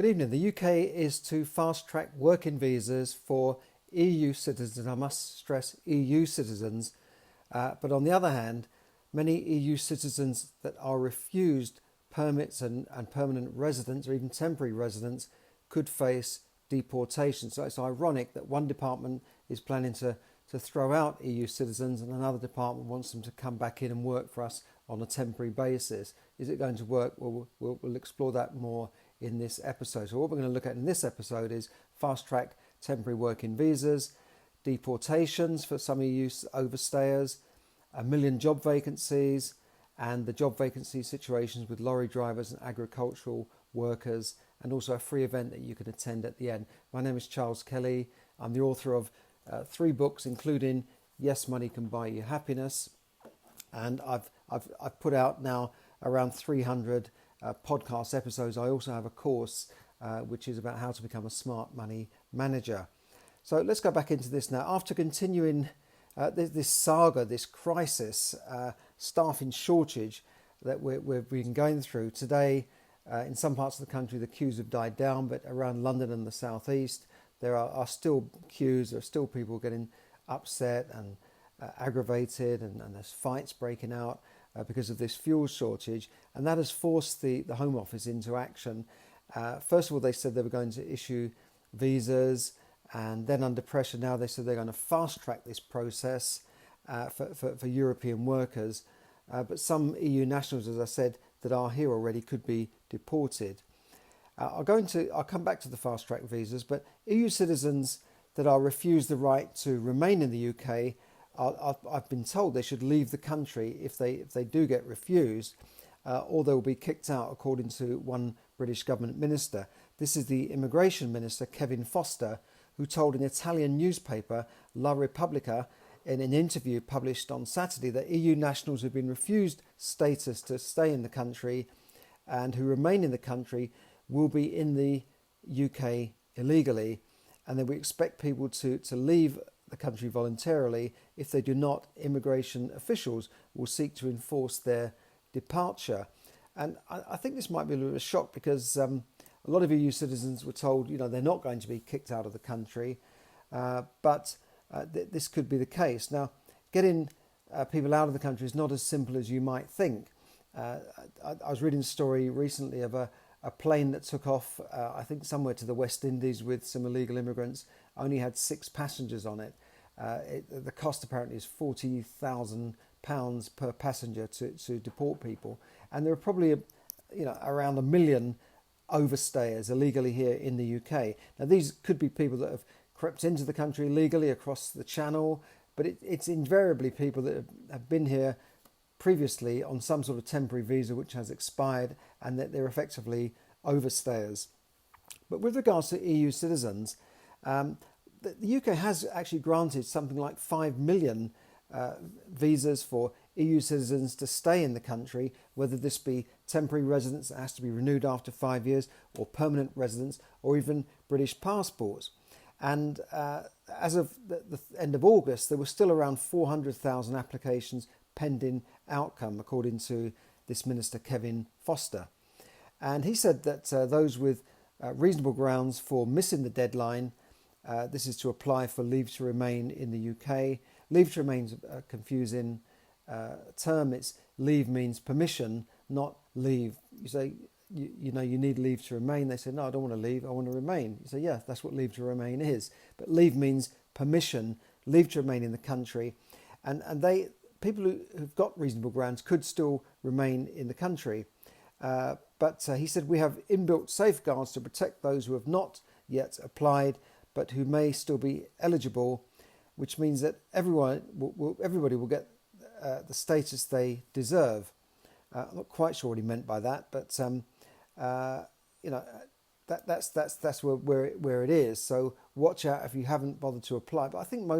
Good evening. The UK is to fast-track working visas for EU citizens. I must stress EU citizens. But on the other hand, many EU citizens that are refused permits and permanent residence or even temporary residence could face deportation. So it's ironic that one department is planning to throw out EU citizens and another department wants them to come back in and work for us on a temporary basis. Is it going to work? Well, we'll explore that more in this episode. So what we're going to look at in this episode is fast-track temporary working visas, deportations for some EU overstayers, 1 million job vacancies, and the job vacancy situations with lorry drivers and agricultural workers, and also a free event that you can attend at the end. My name is Charles Kelly. I'm the author of 3 books, including Yes, Money Can Buy You Happiness, and I've put out now around 300 podcast episodes. I also have a course which is about how to become a smart money manager. So let's go back into this now. After continuing this saga, this crisis, staffing shortage that we've been going through today, in some parts of the country the queues have died down, but around London and the southeast there are still queues. There are still people getting upset and aggravated, and there's fights breaking out because of this fuel shortage, and that has forced the Home Office into action. First of all, they said they were going to issue visas, and then under pressure now they said they're going to fast track this process for European workers. But some EU nationals, as I said, that are here already could be deported. I'll come back to the fast track visas, but EU citizens that are refused the right to remain in the UK, I've been told they should leave the country if they do get refused, or they will be kicked out, according to one British government minister. This is the immigration minister, Kevin Foster, who told an Italian newspaper, La Repubblica, in an interview published on Saturday, that EU nationals who've been refused status to stay in the country and who remain in the country will be in the UK illegally, and that we expect people to leave the country voluntarily. If they do not, immigration officials will seek to enforce their departure. And I think this might be a little bit of a shock, because a lot of EU citizens were told, they're not going to be kicked out of the country, but this could be the case. Now, getting people out of the country is not as simple as you might think. I was reading a story recently of a plane that took off, I think somewhere to the West Indies with some illegal immigrants, only had 6 passengers on it. The cost apparently is £40,000 per passenger to deport people. And there are probably around 1 million overstayers illegally here in the UK. Now, these could be people that have crept into the country illegally across the channel, but it's invariably people that have been here previously on some sort of temporary visa which has expired, and that they're effectively overstayers. But with regards to EU citizens, the UK has actually granted something like 5 million visas for EU citizens to stay in the country, whether this be temporary residence that has to be renewed after 5 years, or permanent residence, or even British passports. And as of the end of August, there were still around 400,000 applications pending outcome, according to this minister, Kevin Foster. And he said that those with reasonable grounds for missing the deadline, this is to apply for leave to remain in the UK. Leave to remain is a confusing term. It's leave means permission, not leave. You say, you need leave to remain. They say, no, I don't want to leave, I want to remain. You say, yeah, that's what leave to remain is. But leave means permission, leave to remain in the country. And people who've got reasonable grounds could still remain in the country. But he said, we have inbuilt safeguards to protect those who have not yet applied, but who may still be eligible, which means that everybody will get the status they deserve. I'm not quite sure what he meant by that, but that's where it is. So watch out if you haven't bothered to apply. But I think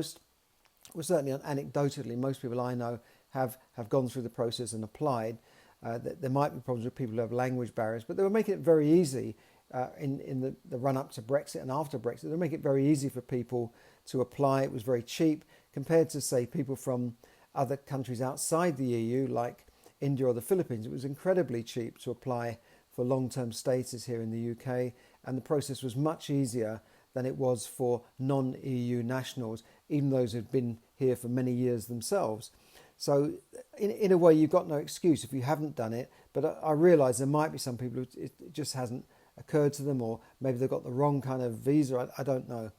certainly anecdotally, most people I know have gone through the process and applied. There might be problems with people who have language barriers, but they were making it very easy in the run-up to Brexit and after Brexit. They were making it very easy for people to apply. It was very cheap compared to, say, people from other countries outside the EU, like India or the Philippines. It was incredibly cheap to apply for long-term status here in the UK, and the process was much easier than it was for non-EU nationals, even those who've been here for many years themselves. So in a way, you've got no excuse if you haven't done it, but I realise there might be some people who it just hasn't occurred to them, or maybe they've got the wrong kind of visa, I don't know.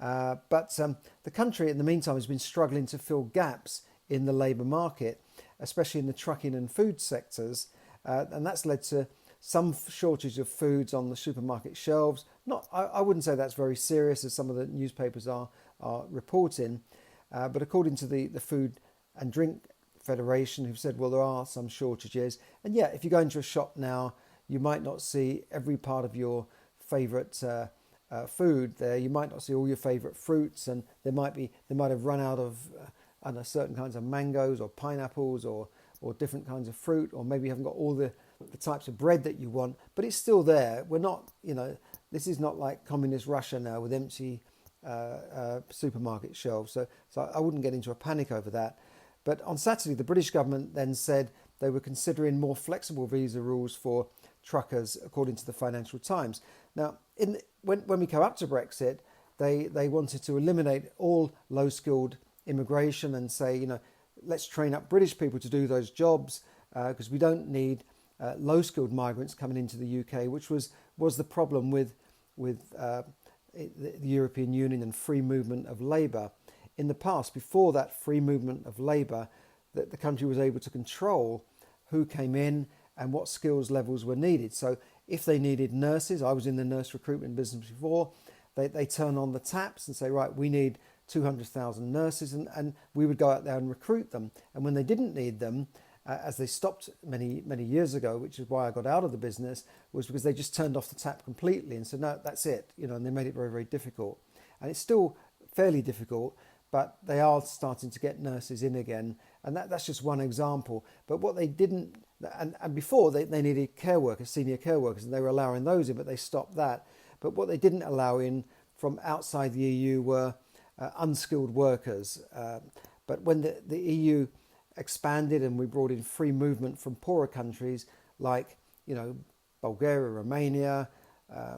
But the country in the meantime has been struggling to fill gaps in the labour market, especially in the trucking and food sectors, and that's led to some shortage of foods on the supermarket shelves. I wouldn't say that's very serious, as some of the newspapers are reporting, but according to the Food and Drink Federation, who've said, well, there are some shortages. And yeah, if you go into a shop now, you might not see every part of your favourite food there. You might not see all your favourite fruits, and they might have run out of certain kinds of mangoes or pineapples or different kinds of fruit, or maybe you haven't got all the types of bread that you want, but it's still there. We're not, this is not like communist Russia now with empty supermarket shelves. So I wouldn't get into a panic over that. But on Saturday, the British government then said they were considering more flexible visa rules for truckers, according to the Financial Times. Now, when we come up to Brexit, they wanted to eliminate all low-skilled immigration and say, let's train up British people to do those jobs, because we don't need low-skilled migrants coming into the UK, which was the problem with the European Union and free movement of labour. In the past, before that free movement of labour, the country was able to control who came in and what skills levels were needed. So if they needed nurses, I was in the nurse recruitment business before, they turn on the taps and say, right, we need 200,000 nurses, and we would go out there and recruit them. And when they didn't need them, as they stopped many years ago, which is why I got out of the business, was because they just turned off the tap completely and said, no, that's it, and they made it very, very difficult. And it's still fairly difficult, but they are starting to get nurses in again, and that's just one example. But what they didn't, and before they needed care workers, senior care workers, and they were allowing those in, but they stopped that. But what they didn't allow in from outside the EU were unskilled workers. But when the EU expanded and we brought in free movement from poorer countries like Bulgaria, Romania, I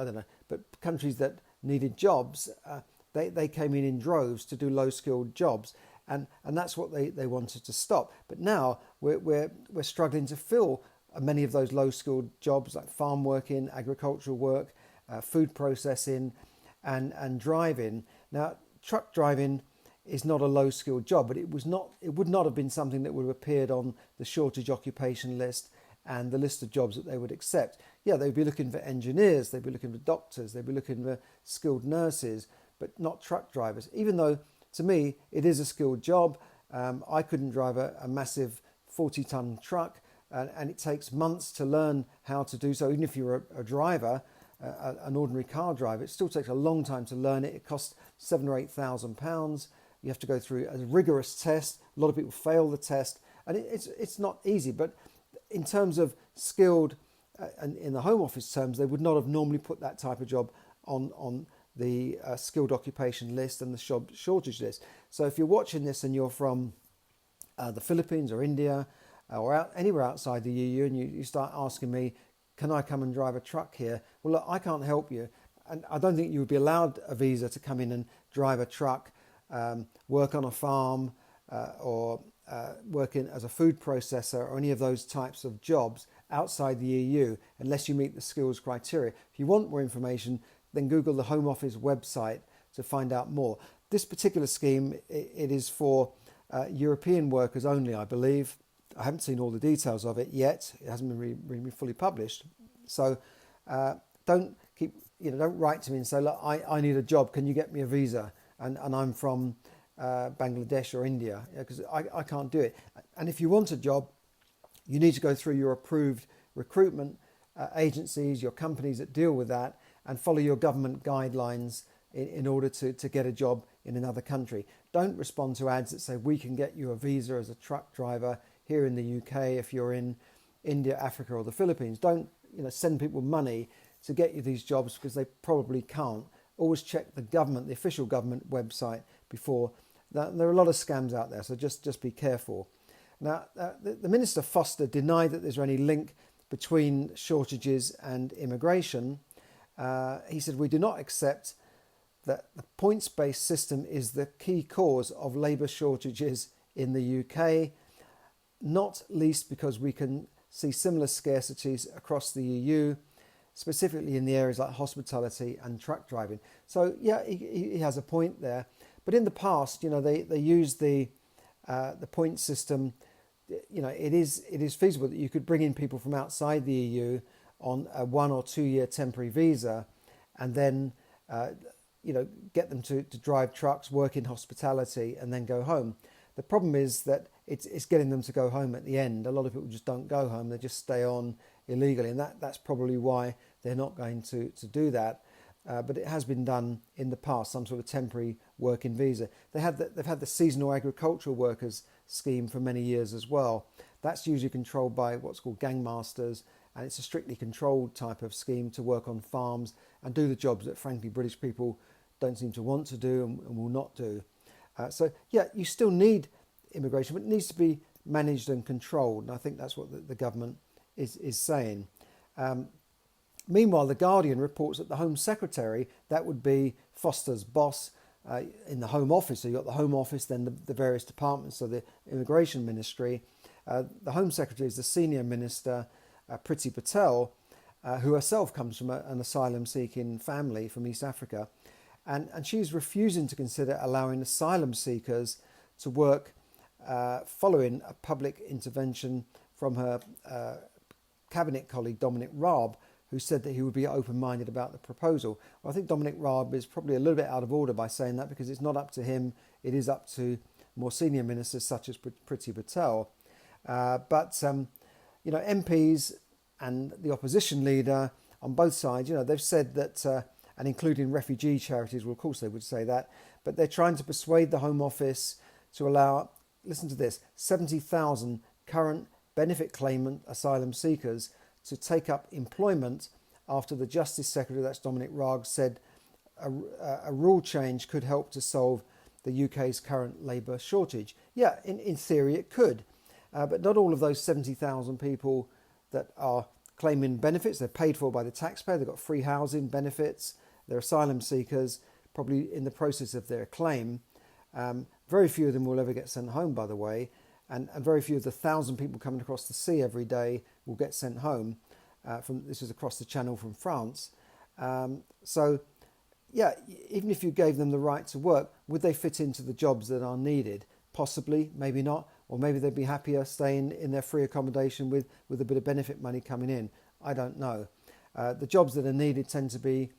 don't know, but countries that needed jobs, they came in droves to do low skilled jobs, and that's what they wanted to stop. But now we're struggling to fill many of those low skilled jobs like farm working, agricultural work, food processing, and driving. Now, truck driving is not a low-skilled job, but it would not have been something that would have appeared on the shortage occupation list and the list of jobs that they would accept. Yeah, they'd be looking for engineers, they'd be looking for doctors, they'd be looking for skilled nurses, but not truck drivers. Even though, to me, it is a skilled job. I couldn't drive a massive 40-ton truck, and it takes months to learn how to do so. Even if you're a driver, an ordinary car driver, it still takes a long time to learn it. It costs £7,000 or £8,000. You have to go through a rigorous test. A lot of people fail the test, and it's not easy. But in terms of skilled, and in the Home Office terms, they would not have normally put that type of job on the skilled occupation list and the shortage list. So if you're watching this and you're from the Philippines or India or anywhere outside the EU, and you start asking me, can I come and drive a truck here? Well, look, I can't help you. And I don't think you would be allowed a visa to come in and drive a truck, work on a farm, or work as a food processor or any of those types of jobs outside the EU unless you meet the skills criteria. If you want more information, then Google the Home Office website to find out more. This particular scheme, it is for European workers only, I believe. I haven't seen all the details of it yet. It hasn't been fully published. So don't write to me and say, look, I need a job. Can you get me a visa? And I'm from Bangladesh or India, because I can't do it. And if you want a job, you need to go through your approved recruitment agencies, your companies that deal with that, and follow your government guidelines in order to get a job in another country. Don't respond to ads that say we can get you a visa as a truck driver here in the UK if you're in India, Africa or the Philippines. Don't send people money to get you these jobs, because they probably can't. Always check the official government website before. There are a lot of scams out there, so just be careful. Now, the Minister Foster denied that there's any link between shortages and immigration. He said, we do not accept that the points-based system is the key cause of labour shortages in the UK, not least because we can see similar scarcities across the EU, specifically in the areas like hospitality and truck driving. So yeah, he has a point there. But in the past, they used the point system. It is feasible that you could bring in people from outside the EU on a 1 or 2 year temporary visa, and then get them to drive trucks, work in hospitality, and then go home. The problem is that it's getting them to go home at the end. A lot of people just don't go home; they just stay on illegally, and that's probably why they're not going to do that. But it has been done in the past, some sort of temporary working visa. They've had the seasonal agricultural workers scheme for many years as well. That's usually controlled by what's called gangmasters, and it's a strictly controlled type of scheme to work on farms and do the jobs that frankly British people don't seem to want to do and will not do. So yeah, you still need immigration, but it needs to be managed and controlled, and I think that's what the government is saying. Meanwhile, The Guardian reports that the Home Secretary, that would be Foster's boss in the Home Office, so you've got the Home Office, then the various departments, so the Immigration Ministry. The Home Secretary is the senior minister, Priti Patel, who herself comes from an asylum-seeking family from East Africa. And she's refusing to consider allowing asylum seekers to work following a public intervention from her cabinet colleague Dominic Raab, who said that he would be open-minded about the proposal. Well, I think Dominic Raab is probably a little bit out of order by saying that, because it's not up to him, it is up to more senior ministers such as Priti Patel. But MPs and the opposition leader on both sides, they've said that, and including refugee charities, well, of course they would say that, but they're trying to persuade the Home Office to allow, listen to this, 70,000 current benefit claimant asylum seekers to take up employment after the Justice Secretary, that's Dominic Raab, said a rule change could help to solve the UK's current labour shortage. Yeah, in theory it could, but not all of those 70,000 people that are claiming benefits, they're paid for by the taxpayer, they've got free housing benefits, they're asylum seekers, probably in the process of their claim. Very few of them will ever get sent home, by the way, and very few of the 1,000 people coming across the sea every day will get sent home. This is across the Channel from France. So, yeah, even if you gave them the right to work, would they fit into the jobs that are needed? Possibly, maybe not, or maybe they'd be happier staying in their free accommodation with a bit of benefit money coming in. I don't know. The jobs that are needed tend to be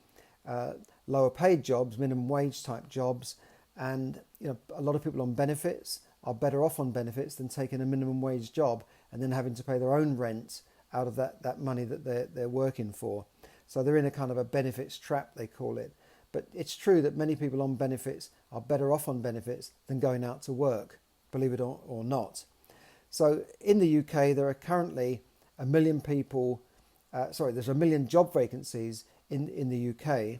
lower paid jobs, minimum wage type jobs, and a lot of people on benefits are better off on benefits than taking a minimum wage job and then having to pay their own rent out of that money that they're working for. So they're in a kind of a benefits trap, they call it. But it's true that many people on benefits are better off on benefits than going out to work, believe it or not. So in the UK, there are currently 1 million people, there's 1 million job vacancies in the UK.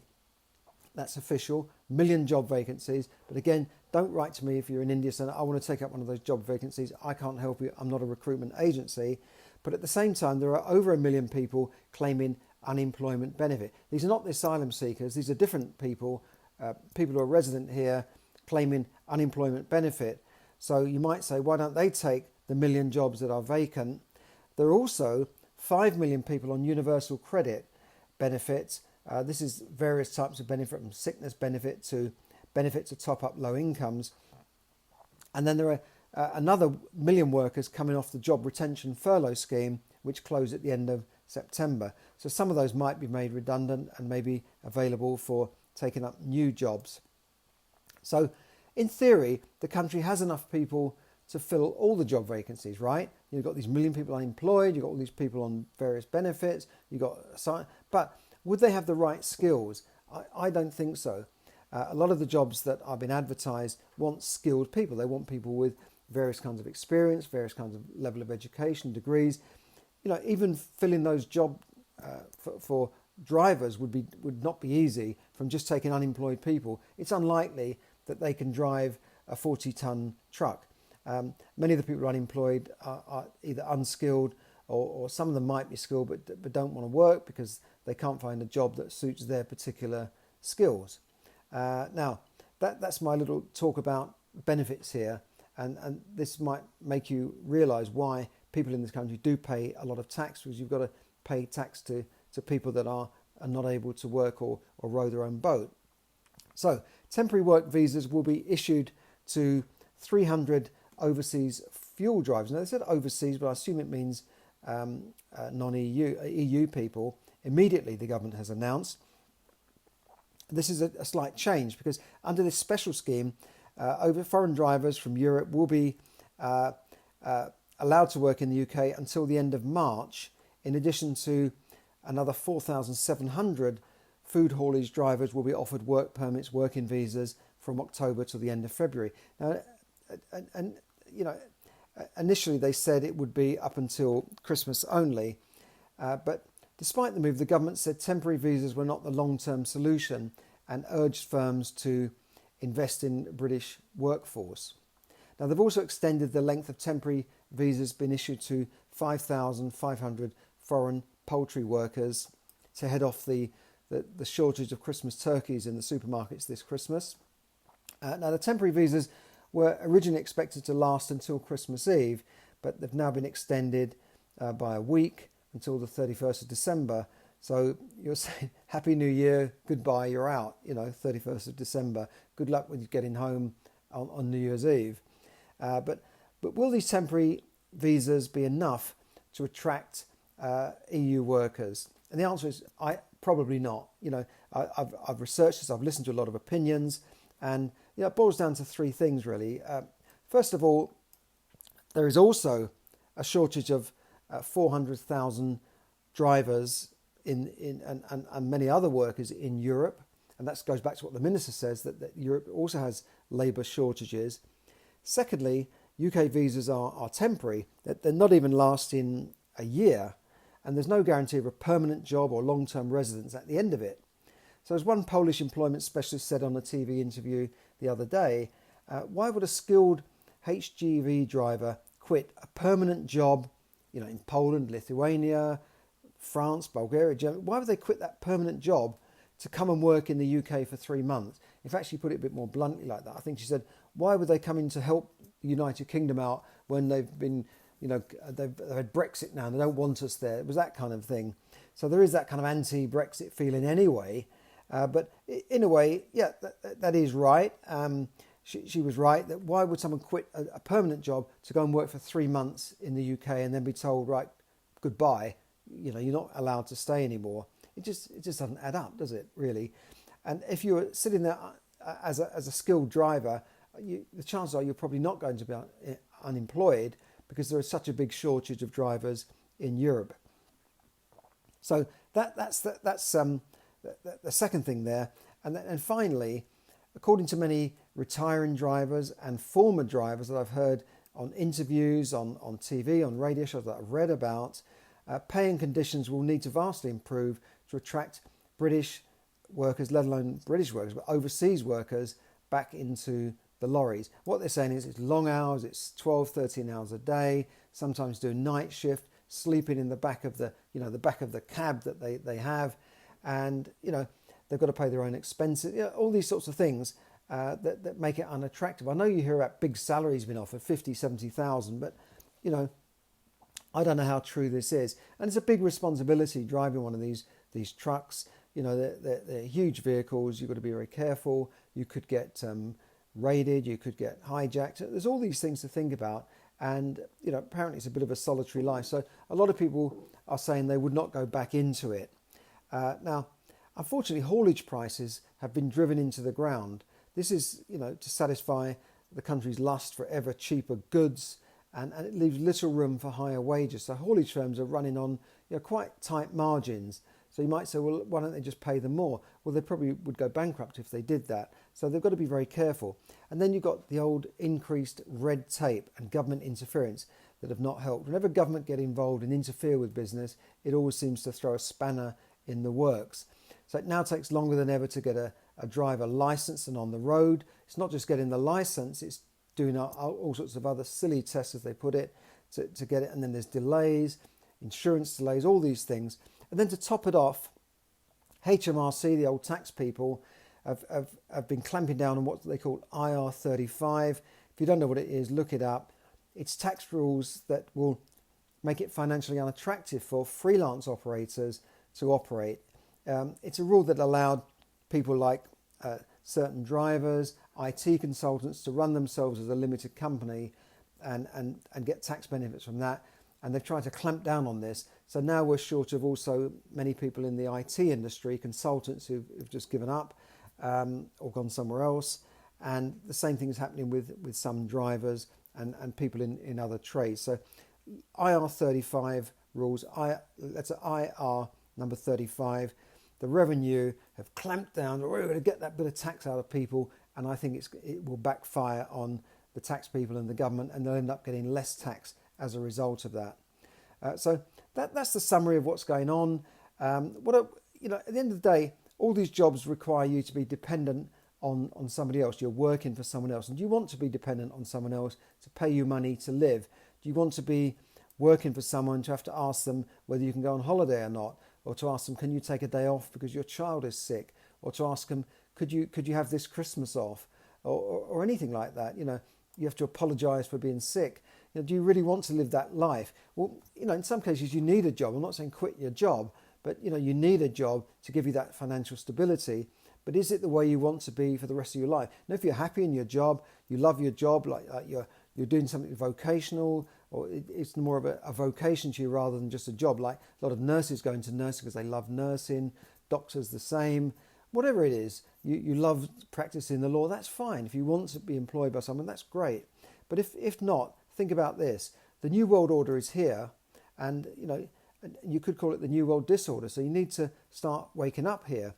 That's official, 1 million job vacancies. But again, don't write to me if you're in India saying, I want to take up one of those job vacancies. I can't help you. I'm not a recruitment agency. But at the same time, there are over 1 million people claiming unemployment benefit. These are not the asylum seekers. These are different people, people who are resident here claiming unemployment benefit. So you might say, why don't they take the 1 million jobs that are vacant? There are also 5 million people on universal credit benefits. This is various types of benefit, from sickness benefit to top up low incomes. And then there are another 1 million workers coming off the job retention furlough scheme, which closed at the end of September. So some of those might be made redundant and maybe available for taking up new jobs. So in theory, the country has enough people to fill all the job vacancies, right? You've got these 1 million people unemployed, you've got all these people on various benefits, but would they have the right skills? I don't think so. A lot of the jobs that are being advertised want skilled people. They want people with various kinds of experience, various kinds of level of education, degrees. Even filling those jobs for drivers would not be easy from just taking unemployed people. It's unlikely that they can drive a 40-ton truck. Many of the people unemployed are either unskilled or some of them might be skilled but don't want to work because they can't find a job that suits their particular skills. Now, that's my little talk about benefits here, and this might make you realise why people in this country do pay a lot of tax, because you've got to pay tax to people that are not able to work or row their own boat. So temporary work visas will be issued to 300 overseas fuel drivers. Now they said overseas, but I assume it means non-EU people. Immediately, the government has announced. This is a slight change because under this special scheme, foreign drivers from Europe will be allowed to work in the UK until the end of March, in addition to another 4,700 food haulage drivers will be offered work permits, working visas from October to the end of February. Now, and initially they said it would be up until Christmas only, but despite the move, the government said temporary visas were not the long-term solution and urged firms to invest in British workforce. Now, they've also extended the length of temporary visas been issued to 5,500 foreign poultry workers to head off the shortage of Christmas turkeys in the supermarkets this Christmas. Now, the temporary visas were originally expected to last until Christmas Eve, but they've now been extended by a week until the 31st of December. So you're saying, Happy New Year, goodbye, you're out, 31st of December. Good luck with getting home on New Year's Eve. But will these temporary visas be enough to attract EU workers? And the answer is probably not. I've researched this, I've listened to a lot of opinions, and it boils down to three things really. First of all, there is also a shortage of 400,000 drivers and many other workers in Europe, and that goes back to what the minister says, that Europe also has labour shortages. Secondly, UK visas are temporary, that they're not even lasting a year, and there's no guarantee of a permanent job or long-term residence at the end of it. So as one Polish employment specialist said on a TV interview the other day, why would a skilled HGV driver quit a permanent job, in Poland, Lithuania, France, Bulgaria, Germany? Why would they quit that permanent job to come and work in the UK for 3 months? In fact, she put it a bit more bluntly like that. I think she said, why would they come in to help the United Kingdom out when they've been, they've had Brexit now and they don't want us there? It was that kind of thing. So there is that kind of anti-Brexit feeling anyway. But in a way, yeah, that is right. She was right that why would someone quit a permanent job to go and work for 3 months in the UK and then be told, right, goodbye, you're not allowed to stay anymore? It just doesn't add up, does it, really? And if you're sitting there as a skilled driver, the chances are you're probably not going to be unemployed because there is such a big shortage of drivers in Europe. So that's the second thing there. And finally, according to many retiring drivers and former drivers that I've heard on interviews, on TV, on radio shows that I've read about, pay and conditions will need to vastly improve to attract British workers, let alone British workers, but overseas workers back into the lorries. What they're saying is it's long hours, it's 12, 13 hours a day, sometimes doing night shift, sleeping in the back of the cab that they have, and they've got to pay their own expenses. All these sorts of things that make it unattractive. I know you hear about big salaries being offered, 50, 70,000, but I don't know how true this is. And it's a big responsibility driving one of these trucks. They're huge vehicles. You've got to be very careful. You could get raided. You could get hijacked. There's all these things to think about. And, apparently it's a bit of a solitary life. So a lot of people are saying they would not go back into it. Now, unfortunately, haulage prices have been driven into the ground. This is, to satisfy the country's lust for ever cheaper goods, and it leaves little room for higher wages. So haulage firms are running on quite tight margins. So you might say, well, why don't they just pay them more? Well, they probably would go bankrupt if they did that. So they've got to be very careful. And then you've got the old increased red tape and government interference that have not helped. Whenever government get involved and interfere with business, it always seems to throw a spanner in the works. So it now takes longer than ever to get a driver licensed and on the road. It's not just getting the license, it's doing all sorts of other silly tests, as they put it, to get it. And then there's delays. insurance delays, all these things. And then to top it off, HMRC, the old tax people, have been clamping down on what they call IR35. If you don't know what it is, look it up. It's tax rules that will make it financially unattractive for freelance operators to operate. It's a rule that allowed people like certain drivers, IT consultants to run themselves as a limited company and get tax benefits from that. And they've tried to clamp down on this. So now we're short of also many people in the IT industry, consultants who've just given up or gone somewhere else. And the same thing is happening with some drivers and people in other trades. So IR35 rules, that's IR number 35. The revenue have clamped down, we're going to get that bit of tax out of people, and I think it will backfire on the tax people and the government, and they'll end up getting less tax as a result of that. So that's the summary of what's going on. At the end of the day, all these jobs require you to be dependent on somebody else. You're working for someone else, and do you want to be dependent on someone else to pay you money to live? Do you want to be working for someone to have to ask them whether you can go on holiday or not, or to ask them, can you take a day off because your child is sick, or to ask them, could you have this Christmas off, or anything like that? You have to apologise for being sick. Do you really want to live that life? Well, in some cases you need a job. I'm not saying quit your job, but you need a job to give you that financial stability. But is it the way you want to be for the rest of your life? Now, if you're happy in your job, you love your job, like you're doing something vocational, or it's more of a vocation to you rather than just a job. Like a lot of nurses go into nursing because they love nursing, doctors the same. Whatever it is, you love practicing the law, that's fine. If you want to be employed by someone, that's great. But if not, think about this. The New World Order is here, and you could call it the New World Disorder. So you need to start waking up here.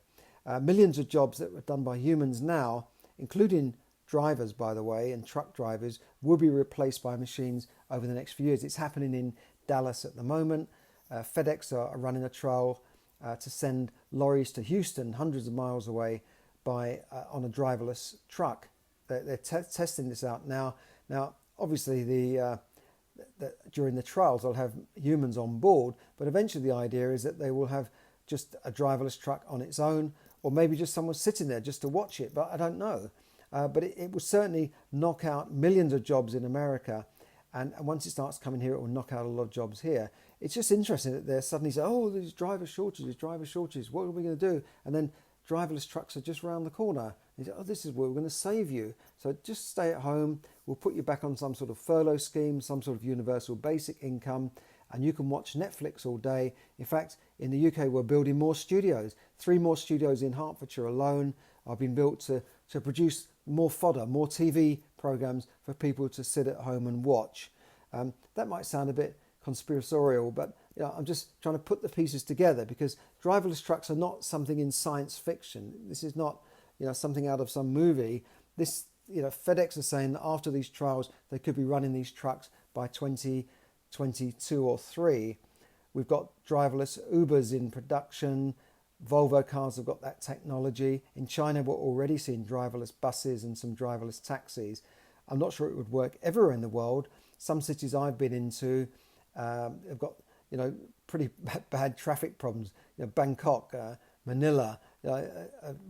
Millions of jobs that were done by humans now, including drivers, by the way, and truck drivers, will be replaced by machines over the next few years. It's happening in Dallas at the moment. FedEx are running a trial to send lorries to Houston, hundreds of miles away, on a driverless truck. They're testing this out now. Now, obviously, during the trials, they'll have humans on board, but eventually the idea is that they will have just a driverless truck on its own, or maybe just someone sitting there just to watch it, but I don't know. But it will certainly knock out millions of jobs in America, and once it starts coming here, it will knock out a lot of jobs here. It's just interesting that they're suddenly saying, oh, there's driver shortages, what are we going to do? And then driverless trucks are just around the corner. They say, oh, this is where we're going to save you. So just stay at home, we'll put you back on some sort of furlough scheme, some sort of universal basic income, and you can watch Netflix all day. In fact, in the UK, we're building more studios. 3 more studios in Hertfordshire alone are being built to produce more fodder, more TV programs for people to sit at home and watch. That might sound a bit conspiratorial, but I'm just trying to put the pieces together, because driverless trucks are not something in science fiction. This is not something out of some movie. This FedEx is saying that after these trials, they could be running these trucks by 2022 or 3. We've got driverless Ubers in production. Volvo cars have got that technology. In China, we're already seeing driverless buses and some driverless taxis. I'm not sure it would work everywhere in the world. Some cities I've been into have got pretty bad traffic problems. Bangkok, Manila,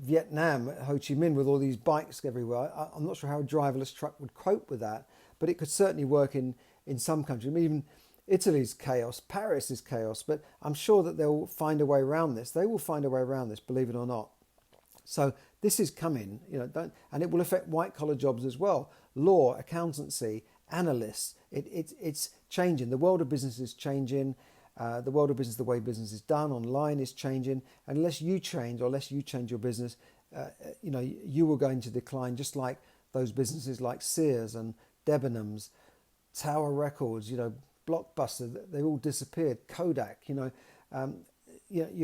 Vietnam, Ho Chi Minh, with all these bikes everywhere. I'm not sure how a driverless truck would cope with that, but it could certainly work in some countries. I mean, even Italy's chaos, Paris is chaos, but I'm sure that they'll find a way around this. They will find a way around this, believe it or not. So this is coming, and it will affect white-collar jobs as well. Law, accountancy, analysts, it's changing. The world of business is changing. The world of business, the way business is done online, is changing. And unless you change, or unless you change your business, you will go into decline, just like those businesses like Sears and Debenhams, Tower Records, Blockbuster, they all disappeared. Kodak, you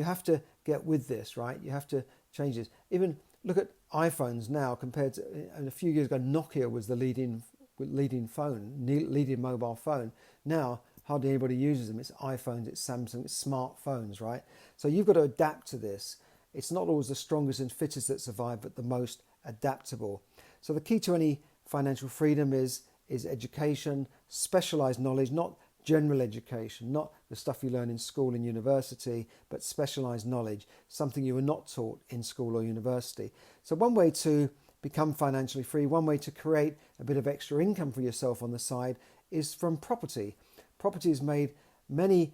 have to get with this, right? You have to change this. Even look at iPhones now compared to, and a few years ago, Nokia was the leading mobile phone. Now, hardly anybody uses them. It's iPhones, it's Samsung, it's smartphones, right? So you've got to adapt to this. It's not always the strongest and fittest that survive, but the most adaptable. So the key to any financial freedom is education, specialized knowledge, not general education, not the the stuff you learn in school and university, but specialised knowledge, something you were not taught in school or university. So one way to become financially free, one way to create a bit of extra income for yourself on the side is from property. Property has made many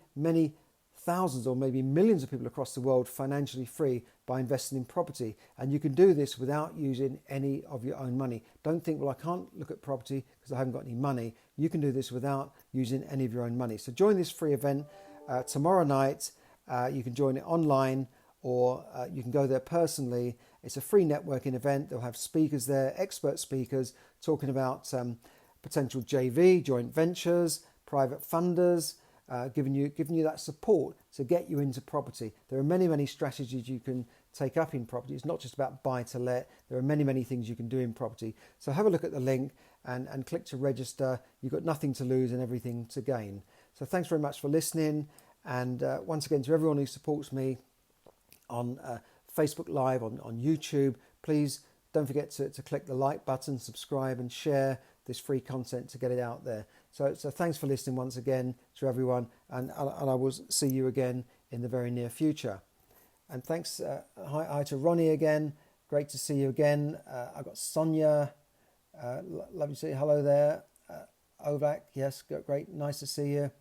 thousands or maybe millions of people across the world financially free by investing in property. And you can do this without using any of your own money. Don't think, well, I can't look at property because I haven't got any money. You can do this without using any of your own money. So join this free event tomorrow night. You can join it online or you can go there personally. It's a free networking event. They'll have speakers there, expert speakers, talking about potential JV, joint ventures, private funders, giving you that support to get you into property. There are many strategies you can take up in property. It's not just about buy to let. There are many things you can do in property. So have a look at the link and click to register. You've got nothing to lose and everything to gain. So thanks very much for listening. And once again, to everyone who supports me on Facebook Live, on YouTube, please don't forget to click the like button, subscribe and share this free content to get it out there. So thanks for listening once again to everyone, and I will see you again in the very near future. And thanks, hi to Ronnie again. Great to see you again. I've got Sonia. Lovely to see you. Hello there. Ovak, yes, great. Nice to see you.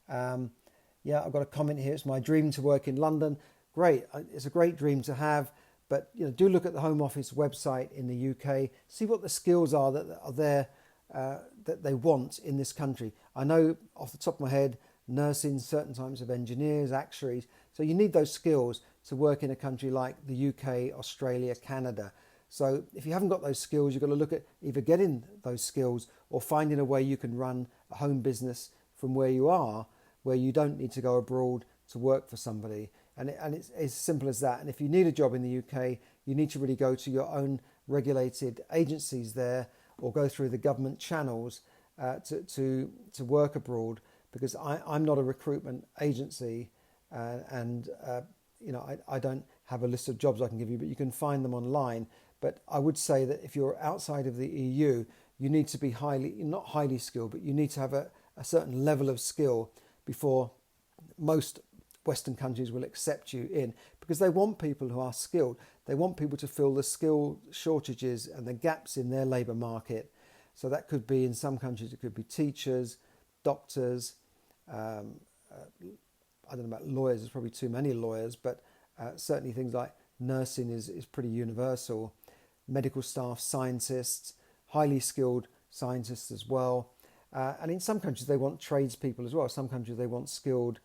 Yeah, I've got a comment here. It's my dream to work in London. Great. It's a great dream to have. But do look at the Home Office website in the UK. See what the skills are that are there that they want in this country. I know off the top of my head, nursing, certain types of engineers, actuaries. So you need those skills to work in a country like the UK, Australia, Canada. So if you haven't got those skills, you've got to look at either getting those skills or finding a way you can run a home business from where you are, where you don't need to go abroad to work for somebody. And it's as simple as that. And if you need a job in the UK, you need to really go to your own regulated agencies there or go through the government channels to work abroad, because I'm not a recruitment agency and I don't have a list of jobs I can give you, but you can find them online. But I would say that if you're outside of the EU, you need to be not highly skilled, but you need to have a certain level of skill before most Western countries will accept you in, because they want people who are skilled. They want people to fill the skill shortages and the gaps in their labour market. So that could be, in some countries, it could be teachers, doctors, I don't know about lawyers, there's probably too many lawyers, but certainly things like nursing is pretty universal. Medical staff, scientists, highly skilled scientists as well. And in some countries they want tradespeople as well. Some countries they want skilled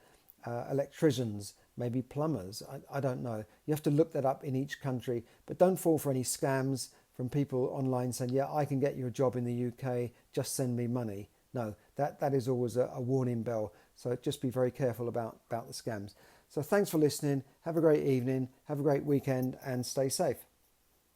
electricians, maybe plumbers. I don't know. You have to look that up in each country, but don't fall for any scams from people online saying, yeah, I can get you a job in the UK, just send me money. No, that is always a warning bell. So just be very careful about the scams. So thanks for listening. Have a great evening. Have a great weekend and stay safe.